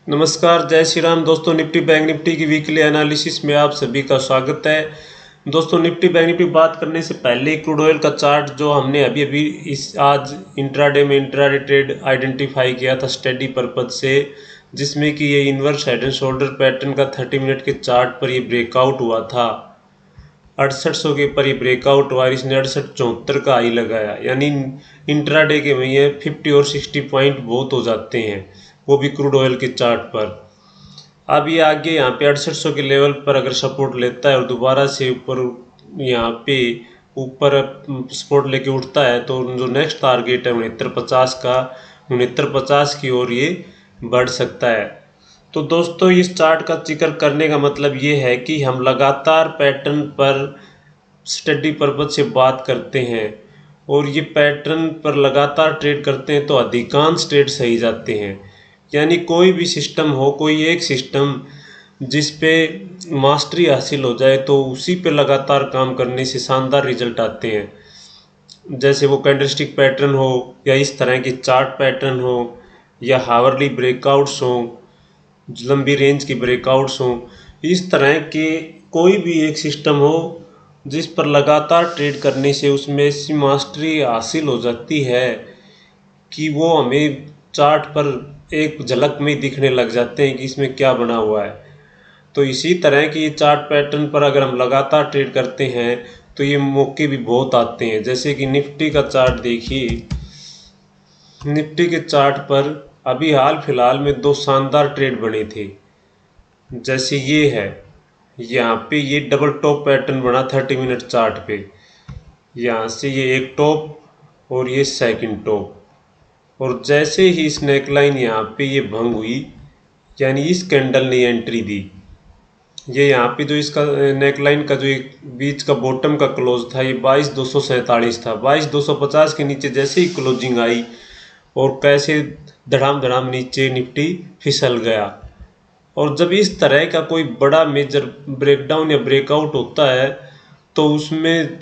नमस्कार, जय श्री राम दोस्तों। निफ्टी बैंक निफ्टी की वीकली एनालिसिस में आप सभी का स्वागत है। दोस्तों, निफ्टी बैंक निफ्टी बात करने से पहले क्रूड ऑयल का चार्ट जो हमने अभी अभी इस आज इंट्राडे में इंट्राडे ट्रेड आइडेंटिफाई किया था स्टडी पर्पज से, जिसमें कि ये inverse head and shoulder pattern का 30 मिनट के चार्ट पर ये ब्रेकआउट हुआ था। 6800 के ऊपर ये ब्रेकआउट हुआ, इसने 6874 का हाई लगाया, यानी इंट्राडे के में ये 50 और 60 पॉइंट बहुत हो जाते हैं, वो भी क्रूड ऑयल के चार्ट पर। अब ये आगे यहाँ पे 6800 के लेवल पर अगर सपोर्ट लेता है और दोबारा से ऊपर यहाँ पे ऊपर सपोर्ट लेके उठता है तो जो नेक्स्ट टारगेट है 6950 का, 6950 की ओर ये बढ़ सकता है। तो दोस्तों, इस चार्ट का जिक्र करने का मतलब ये है कि हम लगातार पैटर्न पर स्टडी पर्पज से बात करते हैं और ये पैटर्न पर लगातार ट्रेड करते हैं तो अधिकांश ट्रेड सही जाते हैं। यानी कोई भी सिस्टम हो, कोई एक सिस्टम जिस पे मास्टरी हासिल हो जाए तो उसी पे लगातार काम करने से शानदार रिजल्ट आते हैं। जैसे वो कैंडलस्टिक पैटर्न हो या इस तरह के चार्ट पैटर्न हो या हावरली ब्रेकआउट्स हो, लंबी रेंज की ब्रेकआउट्स हो, इस तरह के कोई भी एक सिस्टम हो जिस पर लगातार ट्रेड करने से उसमें ऐसी मास्टरी हासिल हो जाती है कि वो हमें चार्ट पर एक झलक में दिखने लग जाते हैं कि इसमें क्या बना हुआ है। तो इसी तरह की चार्ट पैटर्न पर अगर हम लगातार ट्रेड करते हैं तो ये मौके भी बहुत आते हैं। जैसे कि निफ्टी का चार्ट देखिए, निफ्टी के चार्ट पर अभी हाल फिलहाल में दो शानदार ट्रेड बने थे। जैसे ये है, यहाँ पे ये डबल टॉप पैटर्न बना 30 मिनट चार्ट पे, यहाँ से ये एक टॉप और ये सेकंड टॉप, और जैसे ही इस नेकलाइन यहाँ पे ये भंग हुई, यानी इस कैंडल ने एंट्री दी, ये यहाँ पे जो इसका नेकलाइन का जो एक बीच का बॉटम का क्लोज था ये 22,247 था। 22,250 के नीचे जैसे ही क्लोजिंग आई और कैसे धड़ाम धड़ाम नीचे निफ्टी फिसल गया। और जब इस तरह का कोई बड़ा मेजर ब्रेकडाउन या ब्रेकआउट होता है तो उसमें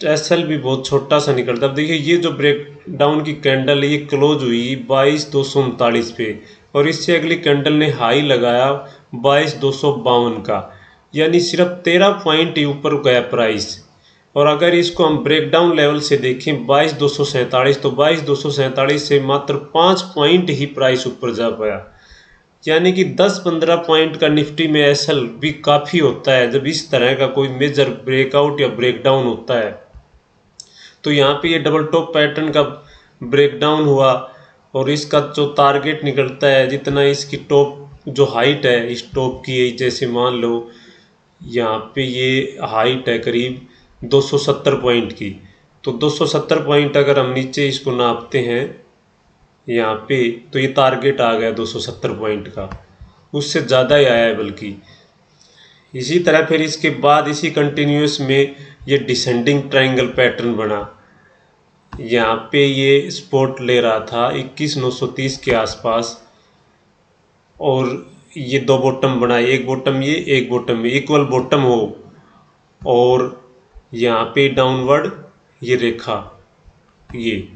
एसएल भी बहुत छोटा सा निकलता है। अब देखिए, ये जो ब्रेक डाउन की कैंडल है ये क्लोज हुई 22,239 पे और इससे अगली कैंडल ने हाई लगाया 22,252 का, यानी सिर्फ 13 पॉइंट ही ऊपर गया प्राइस। और अगर इसको हम ब्रेकडाउन लेवल से देखें 22,247, तो 22,247 से मात्र 5 पॉइंट ही प्राइस ऊपर जा पाया, यानी कि 10-15 पॉइंट का निफ्टी में एसएल भी काफ़ी होता है जब इस तरह का कोई मेजर ब्रेकआउट या ब्रेकडाउन होता है। तो यहाँ पे ये डबल टॉप पैटर्न का ब्रेकडाउन हुआ और इसका जो टारगेट निकलता है, जितना इसकी टॉप जो हाइट है इस टॉप की, जैसे मान लो यहाँ पे ये हाइट है करीब 270 पॉइंट की, तो 270 पॉइंट अगर हम नीचे इसको नापते हैं यहाँ पे तो ये टारगेट आ गया 270 पॉइंट का, उससे ज़्यादा ही आया है बल्कि। इसी तरह फिर इसके बाद इसी कंटिन्यूस में ये डिसेंडिंग ट्रायंगल पैटर्न बना। यहाँ पे ये सपोर्ट ले रहा था 21,930 के आसपास और ये दो बॉटम बना, एक बॉटम ये एक बॉटम ये, इक्वल बॉटम हो और यहाँ पे डाउनवर्ड ये रेखा, ये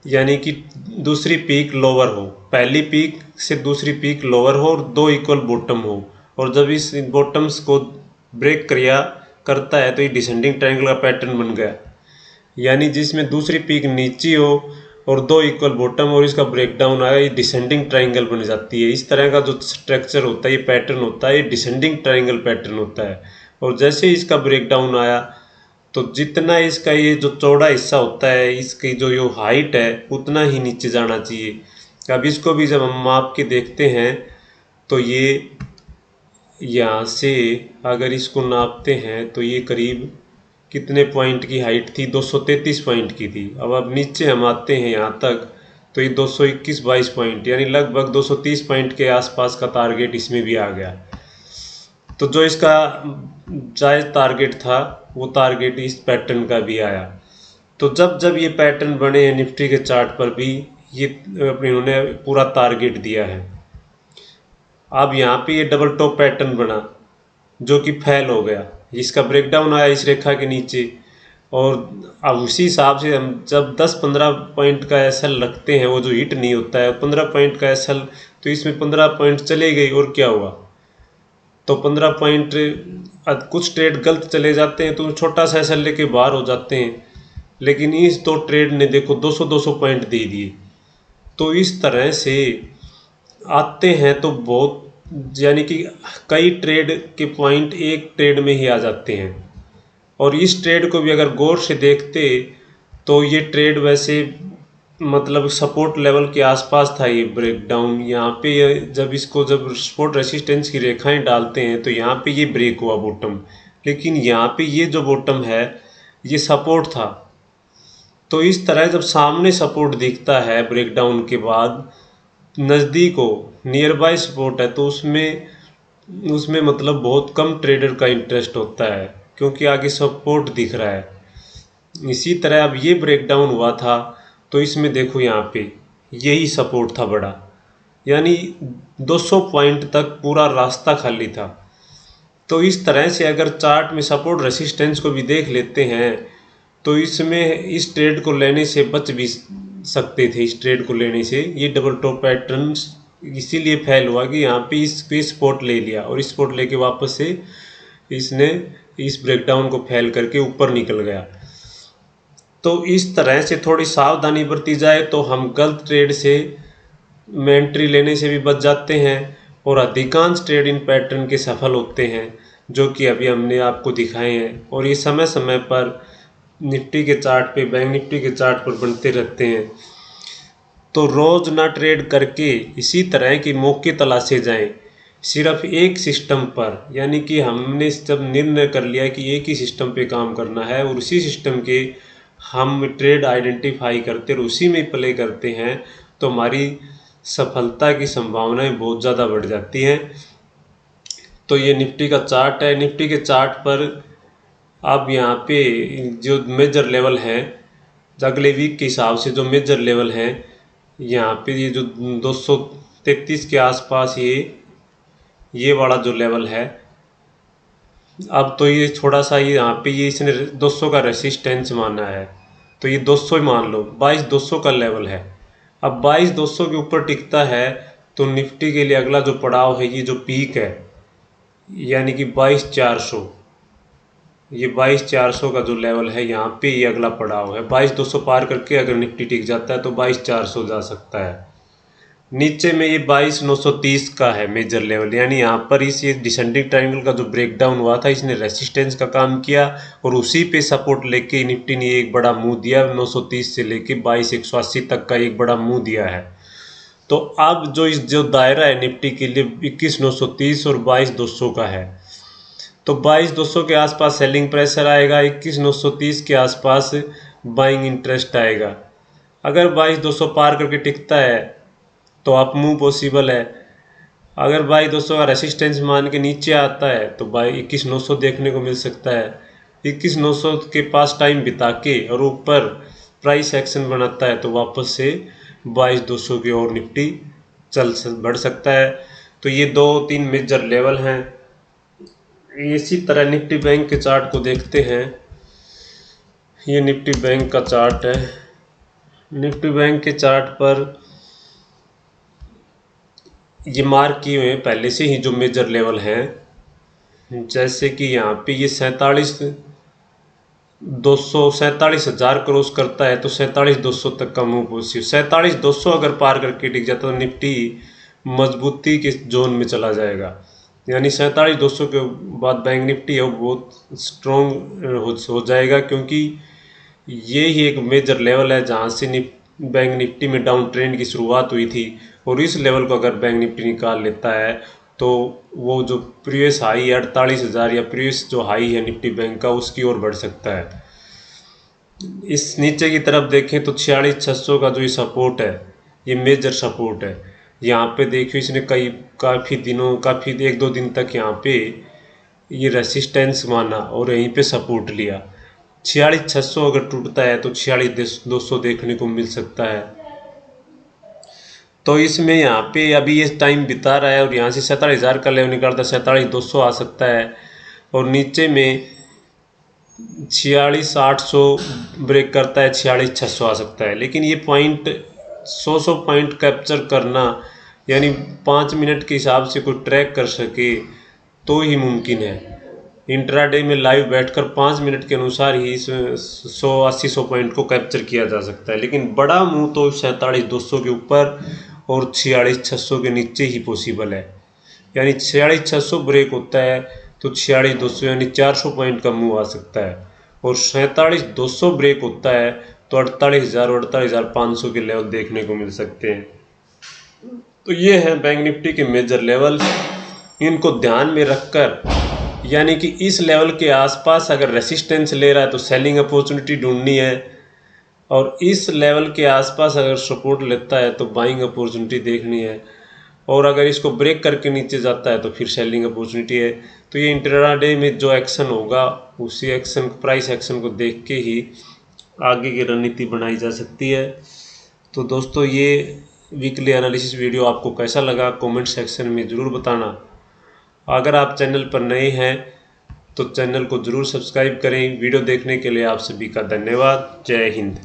यानी कि दूसरी पीक लोअर हो, पहली पीक से दूसरी पीक लोअर हो और दो इक्वल बॉटम हो, और जब इस बॉटम्स को ब्रेक करता है तो ये डिसेंडिंग ट्रायंगल का पैटर्न बन गया, यानी जिसमें दूसरी पीक नीचे हो और दो इक्वल बॉटम और इसका ब्रेकडाउन आया, ये डिसेंडिंग ट्रायंगल बन जाती है। इस तरह का जो स्ट्रक्चर होता है, ये पैटर्न होता है, ये डिसेंडिंग ट्रायंगल पैटर्न होता है। और जैसे ही इसका ब्रेकडाउन आया तो जितना इसका ये जो चौड़ा हिस्सा होता है, इसकी जो ये हाइट है उतना ही नीचे जाना चाहिए। अब इसको भी जब हम माप के देखते हैं तो ये यहाँ से अगर इसको नापते हैं तो ये करीब कितने पॉइंट की हाइट थी, 233 पॉइंट की थी। अब नीचे हम आते हैं यहाँ तक तो ये 221-22 पॉइंट, यानी लगभग 230 पॉइंट के आसपास का टारगेट इसमें भी आ गया। तो जो इसका जायज़ टारगेट था वो टारगेट इस पैटर्न का भी आया। तो जब जब ये पैटर्न बने हैं निफ्टी के चार्ट पर भी ये इन्होंने पूरा टारगेट दिया है। अब यहाँ पे ये डबल टॉप पैटर्न बना जो कि फेल हो गया, इसका ब्रेकडाउन आया इस रेखा के नीचे, और अब उसी हिसाब से हम जब 10-15 पॉइंट का एसएल रखते हैं, वो जो हिट नहीं होता है 15 पॉइंट का एसएल, तो इसमें 15 पॉइंट चले गई और क्या हुआ, तो 15 पॉइंट कुछ ट्रेड गलत चले जाते हैं तो छोटा सा एसएल लेके बाहर हो जाते हैं। लेकिन इस तो ट्रेड ने देखो 200-200 पॉइंट दे दिए। तो इस तरह से आते हैं तो बहुत, यानी कि कई ट्रेड के पॉइंट एक ट्रेड में ही आ जाते हैं। और इस ट्रेड को भी अगर गौर से देखते तो ये ट्रेड वैसे मतलब सपोर्ट लेवल के आसपास था। ये ब्रेकडाउन यहाँ पे जब सपोर्ट रेसिस्टेंस की रेखाएं डालते हैं तो यहाँ पे ये ब्रेक हुआ बॉटम, लेकिन यहाँ पे ये जो बॉटम है ये सपोर्ट था। तो इस तरह जब सामने सपोर्ट दिखता है ब्रेकडाउन के बाद, नज़दीक हो, नियर बाय सपोर्ट है, तो उसमें उसमें मतलब बहुत कम ट्रेडर का इंटरेस्ट होता है, क्योंकि आगे सपोर्ट दिख रहा है। इसी तरह अब ये ब्रेकडाउन हुआ था तो इसमें देखो यहाँ पे यही सपोर्ट था बड़ा, यानी 200 पॉइंट तक पूरा रास्ता खाली था। तो इस तरह से अगर चार्ट में सपोर्ट रेसिस्टेंस को भी देख लेते हैं तो इसमें इस ट्रेड को लेने से बच भी सकते थे। इस ट्रेड को लेने से ये डबल टॉप पैटर्न इसीलिए फेल हुआ कि यहाँ पे इस पे स्पॉट ले लिया और स्पॉट लेके वापस से इसने इस ब्रेकडाउन को फेल करके ऊपर निकल गया। तो इस तरह से थोड़ी सावधानी बरती जाए तो हम गलत ट्रेड से में एंट्री लेने से भी बच जाते हैं और अधिकांश ट्रेड इन पैटर्न के सफल होते हैं, जो कि अभी हमने आपको दिखाए हैं। और ये समय समय पर निफ्टी के चार्ट पे, बैंक निफ्टी के चार्ट पर बनते रहते हैं। तो रोज ना ट्रेड करके इसी तरह की मौके तलाशे जाएं, सिर्फ एक सिस्टम पर, यानी कि हमने जब निर्णय कर लिया कि एक ही सिस्टम पे काम करना है और उसी सिस्टम के हम ट्रेड आइडेंटिफाई करते और उसी में प्ले करते हैं, तो हमारी सफलता की संभावनाएं बहुत ज़्यादा बढ़ जाती हैं। तो ये निफ्टी का चार्ट है। निफ्टी के चार्ट पर अब यहाँ पे जो मेजर लेवल है, अगले वीक के हिसाब से जो मेजर लेवल है यहाँ पे, ये जो 233 के आसपास ये वाला जो लेवल है, अब तो ये थोड़ा सा ये यहाँ पे ये इसने 200 का रेसिस्टेंस माना है, तो ये 200 ही मान लो, 22,200 का लेवल है। अब 22,200 के ऊपर टिकता है तो निफ्टी के लिए अगला जो पड़ाव है, ये जो पीक है, यानी कि 22,400, ये 22,400 का जो लेवल है यहाँ पे ये अगला पड़ाव है। 22,200 पार करके अगर निफ्टी टिक जाता है तो 22,400 जा सकता है। नीचे में ये 22,930 का है मेजर लेवल, यानी यहाँ पर इस ये डिसेंडिंग ट्रायंगल का जो ब्रेकडाउन हुआ था इसने रेसिस्टेंस का काम किया और उसी पे सपोर्ट लेके निफ्टी ने एक बड़ा मुंह दिया। 930 से लेके 22,180 तक का एक बड़ा मुंह दिया है। तो अब जो दायरा है निफ्टी के लिए 21,930 और 22,200 का है, तो 22,200 के आसपास सेलिंग प्रेशर आएगा, 21,930 के आसपास बाइंग इंटरेस्ट आएगा। अगर 22,200 पार करके टिकता है तो अप मूव पॉसिबल है। अगर 22,200 का रेसिस्टेंस मान के नीचे आता है तो 21,900 देखने को मिल सकता है। 21,900 के पास टाइम बिता के और ऊपर प्राइस एक्शन बनाता है तो वापस से 22,200 की ओर निफ्टी बढ़ सकता है। तो ये 2-3 मेजर लेवल हैं। इसी तरह निफ्टी बैंक के चार्ट को देखते हैं। ये निफ्टी बैंक का चार्ट है। निफ्टी बैंक के चार्ट पर ये मार्क किए हुए हैं पहले से ही जो मेजर लेवल हैं, जैसे कि यहाँ पे ये 47,200 क्रॉस करता है तो 47,200 तक का मूव पॉसिबल। 47,200 अगर पार करके टिक जाता तो निफ्टी मजबूती के जोन में चला जाएगा, यानी 47,200 के बाद बैंक निफ्टी है वो बहुत स्ट्रॉन्ग हो जाएगा, क्योंकि ये ही एक मेजर लेवल है जहाँ से बैंक निफ्टी में डाउन ट्रेंड की शुरुआत हुई थी। और इस लेवल को अगर बैंक निफ्टी निकाल लेता है तो वो जो प्रीवियस हाई है 48,000 या प्रीवियस जो हाई है निफ्टी बैंक का उसकी ओर बढ़ सकता है। इस नीचे की तरफ देखें तो 46,600 का जो ये सपोर्ट है ये मेजर सपोर्ट है। यहाँ पे देखिए इसने काफ़ी 1-2 दिन तक यहाँ पे ये रेसिस्टेंस माना और यहीं पे सपोर्ट लिया। 46,600 अगर टूटता है तो 46,200 देखने को मिल सकता है। तो इसमें यहाँ पे अभी ये टाइम बिता रहा है और यहाँ से 47,000 का लेवल निकालता है, 47,200 आ सकता है। और नीचे में 46,800 ब्रेक करता है, 46,600 आ सकता है। लेकिन ये पॉइंट 100 पॉइंट कैप्चर करना, यानी 5 मिनट के हिसाब से कोई ट्रैक कर सके तो ही मुमकिन है। इंट्राडे में लाइव बैठकर 5 मिनट के अनुसार ही 180 पॉइंट को कैप्चर किया जा सकता है। लेकिन बड़ा मूव तो 47,200 के ऊपर और 46,600 के नीचे ही पॉसिबल है। यानी 46,600 ब्रेक होता है तो 46,200 यानी 400 पॉइंट का मूव आ सकता है, और 47,200 ब्रेक होता है तो 48,000 और 48,500 के लेवल देखने को मिल सकते हैं। तो ये है बैंक निफ्टी के मेजर लेवल। इनको ध्यान में रखकर, यानी कि इस लेवल के आसपास अगर रेसिस्टेंस ले रहा है तो सेलिंग अपॉर्चुनिटी ढूंढनी है, और इस लेवल के आसपास अगर सपोर्ट लेता है तो बाइंग अपॉर्चुनिटी देखनी है, और अगर इसको ब्रेक करके नीचे जाता है तो फिर सेलिंग अपॉर्चुनिटी है। तो ये इंट्राडे में जो एक्शन होगा उसी एक्शन, प्राइस एक्शन को देख के ही आगे की रणनीति बनाई जा सकती है। तो दोस्तों, ये वीकली एनालिसिस वीडियो आपको कैसा लगा कमेंट सेक्शन में ज़रूर बताना। अगर आप चैनल पर नए हैं तो चैनल को ज़रूर सब्सक्राइब करें। वीडियो देखने के लिए आप सभी का धन्यवाद। जय हिंद।